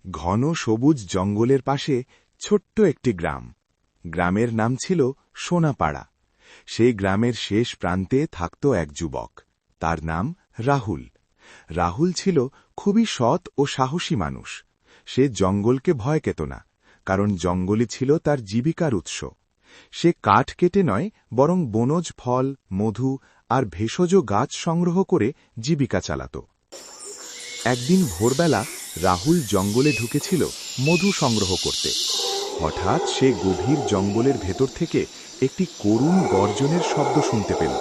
ঘন সবুজ জঙ্গলের পাশে ছোট্ট একটি গ্রাম। গ্রামের নাম ছিল সোনাপাড়া। সেই গ্রামের শেষ প্রান্তে থাকত এক যুবক। তার নাম রাহুল। রাহুল ছিল খুবই সৎ ও সাহসী মানুষ। সে জঙ্গলকে ভয় পেত না, কারণ জঙ্গলই ছিল তার জীবিকার উৎস। সে কাঠ কেটে নয়, বরং বনজ ফল, মধু আর ভেষজ গাছ সংগ্রহ করে জীবিকা চালাত। একদিন ভোরবেলা রাহুল জঙ্গলে ঢুকেছিল মধু সংগ্রহ করতে। হঠাৎ সে গভীর জঙ্গলের ভেতর থেকে একটি করুণ গর্জনের শব্দ শুনতে পেল।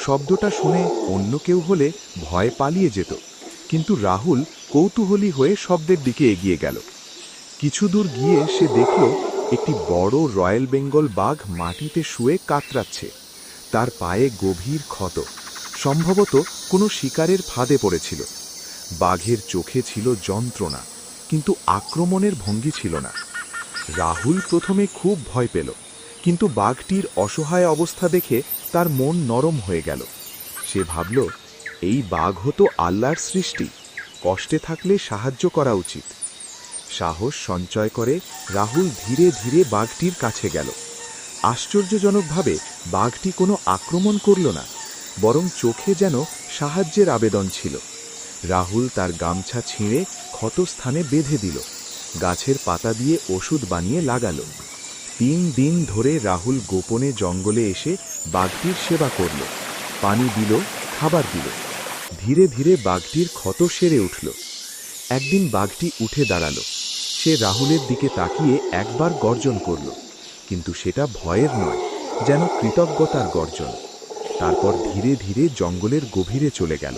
শব্দটা শুনে অন্য কেউ হলে ভয় পালিয়ে যেত, কিন্তু রাহুল কৌতূহলী হয়ে শব্দের দিকে এগিয়ে গেল। কিছু দূর গিয়ে সে দেখল একটি বড় রয়্যাল বেঙ্গল বাঘ মাটিতে শুয়ে কাতরাচ্ছে। তার পায়ে গভীর ক্ষত, সম্ভবত কোনো শিকারের ফাঁদে পড়েছিল। বাঘের চোখে ছিল যন্ত্রণা, কিন্তু আক্রমণের ভঙ্গি ছিল না। রাহুল প্রথমে খুব ভয় পেল, কিন্তু বাঘটির অসহায় অবস্থা দেখে তার মন নরম হয়ে গেল। সে ভাবল, এই বাঘ হতো আল্লাহর সৃষ্টি, কষ্টে থাকলে সাহায্য করা উচিত। সাহস সঞ্চয় করে রাহুল ধীরে ধীরে বাঘটির কাছে গেল। আশ্চর্যজনকভাবে বাঘটি কোনো আক্রমণ করল না, বরং চোখে যেন সাহায্যের আবেদন ছিল। রাহুল তার গামছা ছিঁড়ে ক্ষতস্থানে বেঁধে দিল, গাছের পাতা দিয়ে ওষুধ বানিয়ে লাগাল। 3 দিন ধরে রাহুল গোপনে জঙ্গলে এসে বাঘটির সেবা করল, পানি দিল, খাবার দিল। ধীরে ধীরে বাঘটির ক্ষত সেরে উঠল। একদিন বাঘটি উঠে দাঁড়াল। সে রাহুলের দিকে তাকিয়ে একবার গর্জন করল, কিন্তু সেটা ভয়ের নয়, যেন কৃতজ্ঞতার গর্জন। তারপর ধীরে ধীরে জঙ্গলের গভীরে চলে গেল।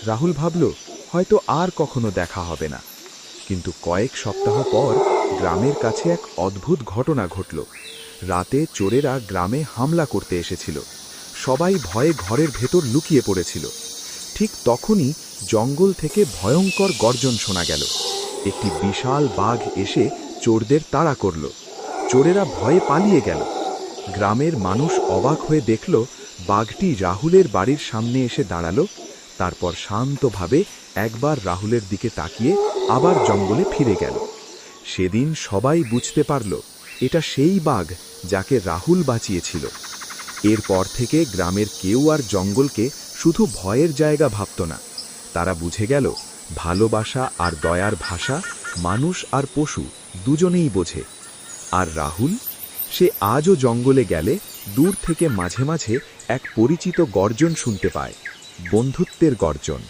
রাহুল ভাবল, হয়তো আর কখনো দেখা হবে না। কিন্তু কয়েক সপ্তাহ পর গ্রামের কাছে এক অদ্ভুত ঘটনা ঘটল। রাতে চোরেরা গ্রামে হামলা করতে এসেছিল। সবাই ভয়ে ঘরের ভেতর লুকিয়ে পড়েছিল। ঠিক তখনই জঙ্গল থেকে ভয়ঙ্কর গর্জন শোনা গেল। একটি বিশাল বাঘ এসে চোরদের তাড়া করল। চোরেরা ভয়ে পালিয়ে গেল। গ্রামের মানুষ অবাক হয়ে দেখল, বাঘটি রাহুলের বাড়ির সামনে এসে দাঁড়াল। তারপর শান্তভাবে একবার রাহুলের দিকে তাকিয়ে আবার জঙ্গলে ফিরে গেল। সেদিন সবাই বুঝতে পারল, এটা সেই বাঘ যাকে রাহুল বাঁচিয়েছিল। এরপর থেকে গ্রামের কেউ আর জঙ্গলকে শুধু ভয়ের জায়গা ভাবত না। তারা বুঝে গেল, ভালোবাসা আর দয়ার ভাষা মানুষ আর পশু দুজনেই বোঝে। আর রাহুল, সে আজও জঙ্গলে গেলে দূর থেকে মাঝে মাঝে এক পরিচিত গর্জন শুনতে পায়, বন্ধুত্বের গর্জন।